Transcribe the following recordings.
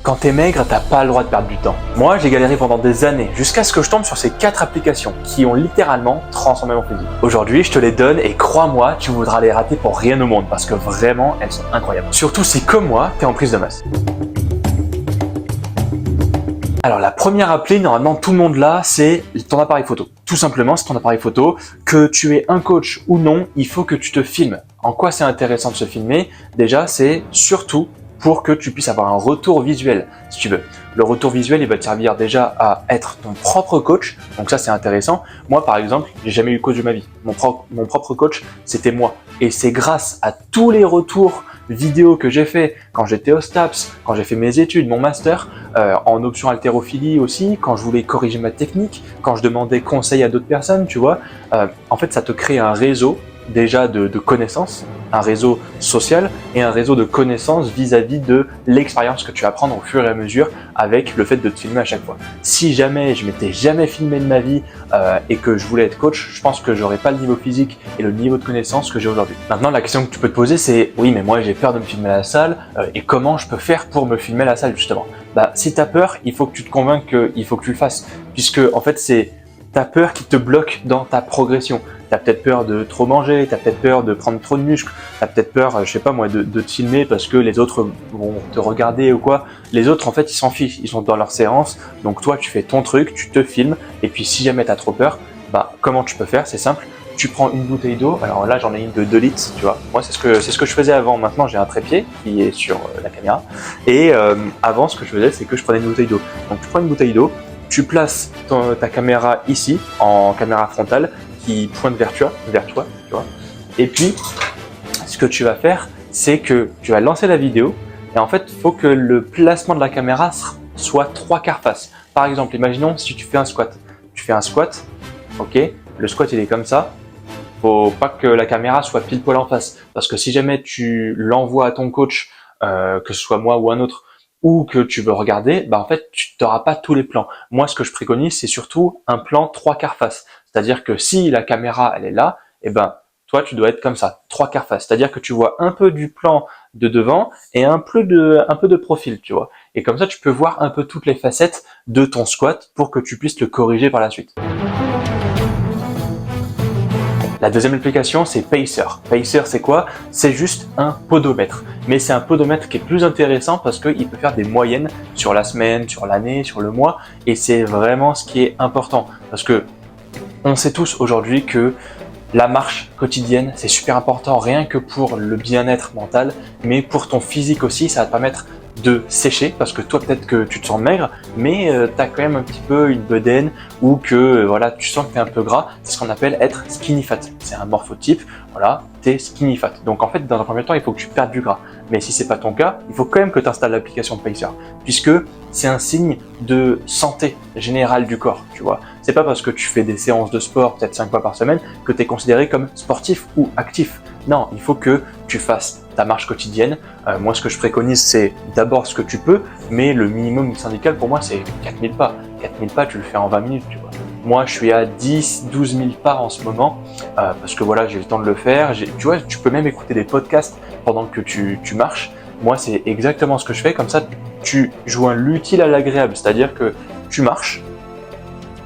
Quand t'es maigre, t'as pas le droit de perdre du temps. Moi, j'ai galéré pendant des années, jusqu'à ce que je tombe sur ces 4 applications qui ont littéralement transformé mon physique. Aujourd'hui, je te les donne et crois-moi, tu voudras les rater pour rien au monde parce que vraiment, elles sont incroyables. Surtout si, comme moi, t'es en prise de masse. Alors la première appli, normalement tout le monde l'a, c'est ton appareil photo. Tout simplement, c'est ton appareil photo. Que tu aies un coach ou non, il faut que tu te filmes. En quoi c'est intéressant de se filmer? Déjà, c'est surtout pour que tu puisses avoir un retour visuel, si tu veux. Le retour visuel, il va te servir déjà à être ton propre coach, donc ça c'est intéressant. Moi par exemple, j'ai jamais eu coach de ma vie. Mon propre coach, c'était moi. Et c'est grâce à tous les retours vidéos que j'ai fait quand j'étais au STAPS, quand j'ai fait mes études, mon master, en option haltérophilie aussi, quand je voulais corriger ma technique, quand je demandais conseil à d'autres personnes, tu vois. En fait, ça te crée un réseau déjà de connaissances, un réseau social et un réseau de connaissances vis-à-vis de l'expérience que tu vas prendre au fur et à mesure avec le fait de te filmer à chaque fois. Si jamais je m'étais jamais filmé de ma vie et que je voulais être coach, je pense que j'aurais pas le niveau physique et le niveau de connaissance que j'ai aujourd'hui. Maintenant, la question que tu peux te poser, c'est oui, mais moi j'ai peur de me filmer à la salle et comment je peux faire pour me filmer à la salle justement? Bah, si tu as peur, il faut que tu te convainques qu'il faut que tu le fasses, puisque en fait c'est ta peur qui te bloque dans ta progression. Tu as peut-être peur de trop manger, tu as peut-être peur de prendre trop de muscles, tu as peut-être peur, je sais pas moi, de te filmer parce que les autres vont te regarder ou quoi. Les autres, en fait, ils s'en fichent, ils sont dans leur séance. Donc toi, tu fais ton truc, tu te filmes. Et puis si jamais tu as trop peur, bah comment tu peux faire? C'est simple. Tu prends une bouteille d'eau. Alors là, j'en ai une de 2 litres, tu vois. Moi, c'est ce que je faisais avant. Maintenant, j'ai un trépied qui est sur la caméra. Et avant, ce que je faisais, c'est que je prenais une bouteille d'eau. Donc tu prends une bouteille d'eau, tu places ta caméra ici, en caméra frontale, qui pointe vers toi, tu vois. Et puis, ce que tu vas faire, c'est que tu vas lancer la vidéo et en fait, il faut que le placement de la caméra soit 3/4 face. Par exemple, imaginons si tu fais un squat. Tu fais un squat, ok, le squat il est comme ça. Faut pas que la caméra soit pile poil en face parce que si jamais tu l'envoies à ton coach, que ce soit moi ou un autre, ou que tu veux regarder, bah en fait, tu n'auras pas tous les plans. Moi, ce que je préconise, c'est surtout un plan 3/4 face. C'est-à-dire que si la caméra, elle est là, eh ben, toi, tu dois être comme ça, 3/4 face. C'est-à-dire que tu vois un peu du plan de devant et un peu de profil, tu vois. Et comme ça, tu peux voir un peu toutes les facettes de ton squat pour que tu puisses le corriger par la suite. La deuxième application, c'est Pacer. Pacer, c'est quoi? C'est juste un podomètre. Mais c'est un podomètre qui est plus intéressant parce qu'il peut faire des moyennes sur la semaine, sur l'année, sur le mois. Et c'est vraiment ce qui est important. Parce que on sait tous aujourd'hui que la marche quotidienne, c'est super important, rien que pour le bien-être mental, mais pour ton physique aussi, ça va te permettre de sécher, parce que toi peut-être que tu te sens maigre, mais tu as quand même un petit peu une bedaine ou que voilà, tu sens que tu es un peu gras. C'est ce qu'on appelle être skinny fat. C'est un morphotype, voilà, tu es skinny fat. Donc en fait, dans un premier temps, il faut que tu perdes du gras. Mais si c'est pas ton cas, il faut quand même que tu installes l'application Pacer, puisque c'est un signe de santé générale du corps, tu vois. C'est pas parce que tu fais des séances de sport, peut-être 5 fois par semaine, que tu es considéré comme sportif ou actif. Non, il faut que tu fasses ta marche quotidienne. Moi, ce que je préconise, c'est d'abord ce que tu peux, mais le minimum syndical pour moi, c'est 4000 pas. 4000 pas, tu le fais en 20 minutes, tu vois. Moi, je suis à 10-12 000 pas en ce moment, parce que voilà, j'ai le temps de le faire. Tu vois, tu peux même écouter des podcasts pendant que tu marches. Moi, c'est exactement ce que je fais. Comme ça, tu joins l'utile à l'agréable, c'est-à-dire que tu marches,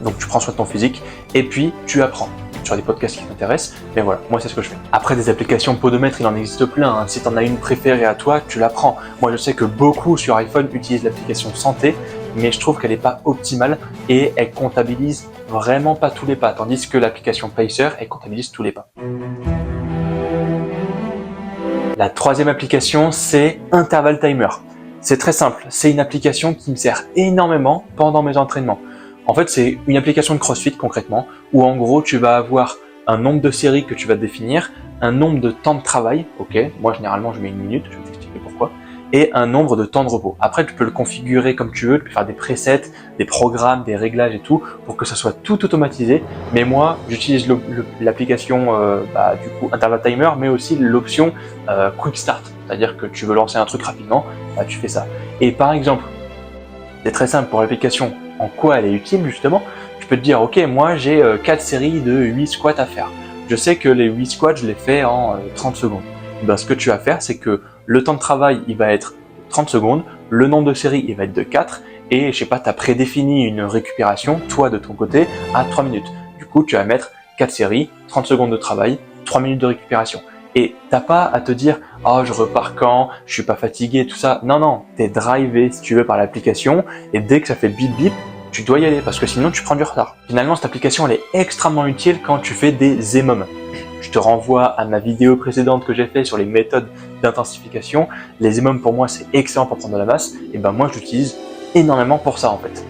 donc tu prends soin de ton physique, et puis tu apprends sur des podcasts qui t'intéressent, mais voilà, moi c'est ce que je fais. Après des applications podomètre, il en existe plein, hein. Si tu en as une préférée à toi, tu la prends. Moi je sais que beaucoup sur iPhone utilisent l'application santé, mais je trouve qu'elle n'est pas optimale et elle comptabilise vraiment pas tous les pas, tandis que l'application Pacer, elle comptabilise tous les pas. La troisième application, c'est Interval Timer. C'est très simple, c'est une application qui me sert énormément pendant mes entraînements. En fait, c'est une application de CrossFit concrètement, où en gros, tu vas avoir un nombre de séries que tu vas définir, un nombre de temps de travail, ok, moi généralement je mets 1 minute, je vais t'expliquer pourquoi, et un nombre de temps de repos. Après, tu peux le configurer comme tu veux, tu peux faire des presets, des programmes, des réglages et tout, pour que ça soit tout automatisé. Mais moi, j'utilise l'application du coup Interval Timer, mais aussi l'option Quick Start, c'est-à-dire que tu veux lancer un truc rapidement, bah, tu fais ça. Et par exemple, c'est très simple pour l'application. En quoi elle est utile justement? Tu peux te dire, ok, moi j'ai 4 séries de 8 squats à faire. Je sais que les 8 squats, je les fais en 30 secondes. Ben, ce que tu vas faire, c'est que le temps de travail, il va être 30 secondes. le nombre de séries il va être de 4 et je sais pas, tu as prédéfini une récupération, toi de ton côté, à 3 minutes. Du coup, tu vas mettre 4 séries, 30 secondes de travail, 3 minutes de récupération. Et t'as pas à te dire « Oh, je repars quand, je suis pas fatigué, tout ça ». Non, non, t'es drivé, si tu veux, par l'application et dès que ça fait bip bip, tu dois y aller parce que sinon tu prends du retard. Finalement, cette application, elle est extrêmement utile quand tu fais des EMOM. Je te renvoie à ma vidéo précédente que j'ai fait sur les méthodes d'intensification. Les EMOM, pour moi, c'est excellent pour prendre de la masse. Et ben moi, je l'utilise énormément pour ça, en fait.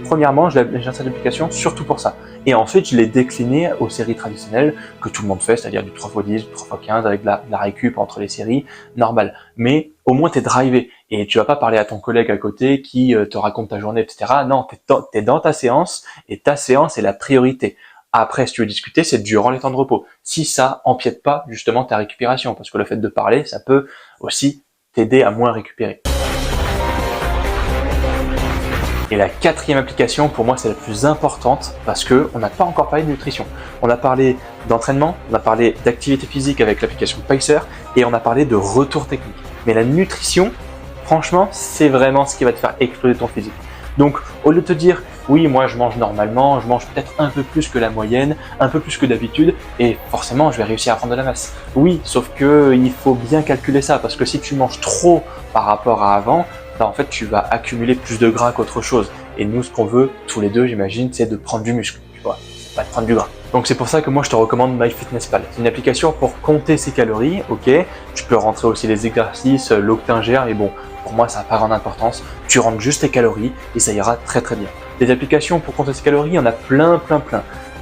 Premièrement, j'installe l'application surtout pour ça. Et ensuite, je l'ai décliné aux séries traditionnelles que tout le monde fait, c'est-à-dire du 3x10, du 3x15 avec la récup entre les séries, normal. Mais au moins, t'es drivé et tu vas pas parler à ton collègue à côté qui te raconte ta journée, etc. Non, t'es dans ta séance et ta séance est la priorité. Après, si tu veux discuter, c'est durant les temps de repos. Si ça empiète pas justement ta récupération, parce que le fait de parler, ça peut aussi t'aider à moins récupérer. Et la quatrième application, pour moi, c'est la plus importante parce que on n'a pas encore parlé de nutrition. On a parlé d'entraînement, on a parlé d'activité physique avec l'application Pacer et on a parlé de retour technique. Mais la nutrition, franchement, c'est vraiment ce qui va te faire exploser ton physique. Donc, au lieu de te dire, oui, moi je mange normalement, je mange peut-être un peu plus que la moyenne, un peu plus que d'habitude, et forcément je vais réussir à prendre de la masse. Oui, sauf que il faut bien calculer ça, parce que si tu manges trop par rapport à avant, en fait tu vas accumuler plus de gras qu'autre chose. Et nous, ce qu'on veut, tous les deux, j'imagine, c'est de prendre du muscle, tu vois, pas de prendre du gras. Donc c'est pour ça que moi je te recommande MyFitnessPal. C'est une application pour compter ses calories, ok. Tu peux rentrer aussi les exercices, l'eau que t'ingères, mais bon, pour moi ça n'a pas grande importance. Tu rentres juste tes calories et ça ira très très bien. Des applications pour compter ses calories, il y en a plein.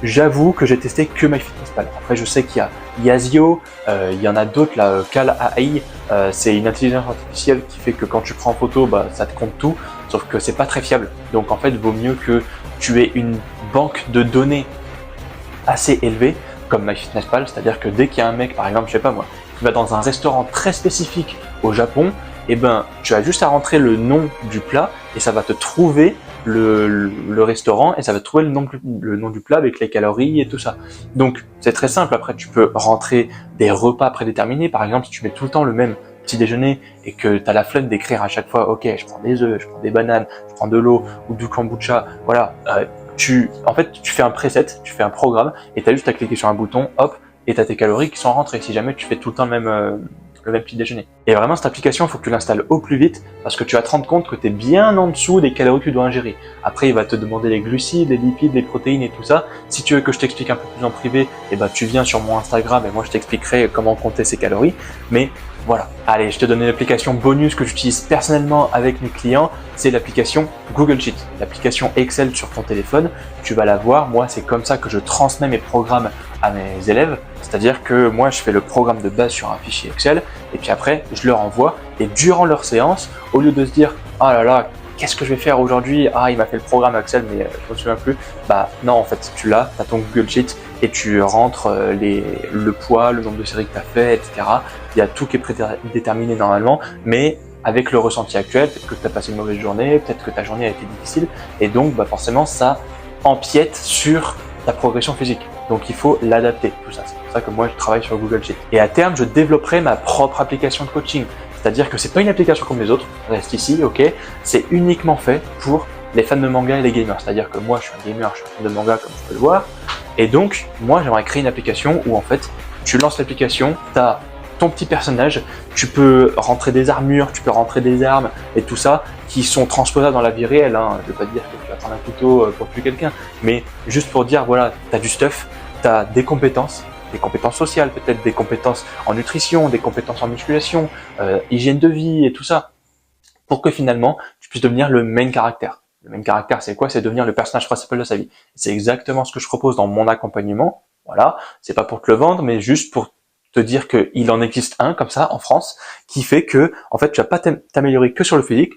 J'avoue que j'ai testé que MyFitnessPal. Après je sais qu'il y a Yazio, il y en a d'autres là, Cal AI, c'est une intelligence artificielle qui fait que quand tu prends en photo, bah, ça te compte tout, sauf que c'est pas très fiable. Donc en fait, il vaut mieux que tu aies une banque de données assez élevée, comme MyFitnessPal, c'est-à-dire que dès qu'il y a un mec, par exemple, je sais pas moi, qui va dans un restaurant très spécifique au Japon, eh ben, tu as juste à rentrer le nom du plat et ça va te trouver le restaurant et ça va te trouver le nom du plat avec les calories et tout ça. Donc, c'est très simple. Après, tu peux rentrer des repas prédéterminés. Par exemple, si tu mets tout le temps le même petit déjeuner et que tu as la flemme d'écrire à chaque fois, ok, je prends des œufs, je prends des bananes, je prends de l'eau ou du kombucha, voilà, tu fais un preset, tu fais un programme et tu as juste à cliquer sur un bouton, hop, et tu as tes calories qui sont rentrées si jamais tu fais tout le temps le même petit déjeuner. Et vraiment, cette application, il faut que tu l'installes au plus vite parce que tu vas te rendre compte que tu es bien en dessous des calories que tu dois ingérer. Après, il va te demander les glucides, les lipides, les protéines et tout ça. Si tu veux que je t'explique un peu plus en privé, eh ben, tu viens sur mon Instagram et moi, je t'expliquerai comment compter ces calories. Mais voilà. Allez, je te donne une application bonus que j'utilise personnellement avec mes clients. C'est l'application Google Sheet. L'application Excel sur ton téléphone. Tu vas la voir. Moi, c'est comme ça que je transmets mes programmes à mes élèves. C'est-à-dire que moi, je fais le programme de base sur un fichier Excel et puis après, je leur envoie. Et durant leur séance, au lieu de se dire « Ah là là, qu'est-ce que je vais faire aujourd'hui? Ah, il m'a fait le programme Excel, mais je me souviens plus. » Bah non, en fait, tu l'as, tu as ton Google Sheet et tu rentres le poids, le nombre de séries que tu as fait, etc. Il y a tout qui est prédéterminé normalement, mais avec le ressenti actuel, peut-être que tu as passé une mauvaise journée, peut-être que ta journée a été difficile, et donc bah, forcément, ça empiète sur ta progression physique. Donc il faut l'adapter, tout ça. C'est pour ça que moi, je travaille sur Google Sheet. Et à terme, je développerai ma propre application de coaching. C'est-à-dire que c'est pas une application comme les autres, reste ici, ok. C'est uniquement fait pour les fans de manga et les gamers. C'est-à-dire que moi, je suis un gamer, je suis un fan de manga, comme tu peux le voir. Et donc, moi, j'aimerais créer une application où en fait, tu lances l'application, tu as ton petit personnage, tu peux rentrer des armures, tu peux rentrer des armes et tout ça qui sont transposables dans la vie réelle. Hein. Je ne veux pas dire que tu vas prendre un couteau pour tuer quelqu'un, mais juste pour dire, voilà, tu as du stuff, tu as des compétences sociales, peut-être des compétences en nutrition, des compétences en musculation, hygiène de vie et tout ça, pour que finalement, tu puisses devenir le main caractère. Le main caractère, c'est quoi? C'est devenir le personnage principal de sa vie. C'est exactement ce que je propose dans mon accompagnement. Voilà, c'est pas pour te le vendre, mais juste pour te dire qu'il en existe un comme ça en France qui fait que en fait tu vas pas t'améliorer que sur le physique,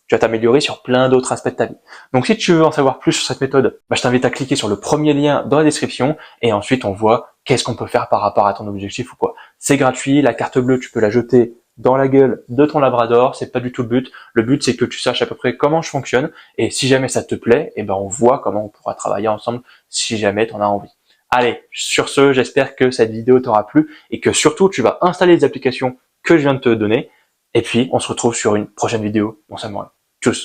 tu vas t'améliorer sur plein d'autres aspects de ta vie. Donc si tu veux en savoir plus sur cette méthode, bah, je t'invite à cliquer sur le premier lien dans la description et ensuite on voit qu'est-ce qu'on peut faire par rapport à ton objectif ou quoi. C'est gratuit, la carte bleue tu peux la jeter dans la gueule de ton labrador, c'est pas du tout le but. Le but c'est que tu saches à peu près comment je fonctionne et si jamais ça te plaît, et ben on voit comment on pourra travailler ensemble si jamais tu en as envie. Allez, sur ce, j'espère que cette vidéo t'aura plu et que surtout tu vas installer les applications que je viens de te donner Et puis, on se retrouve sur une prochaine vidéo. Mon samouraï. Tchuss.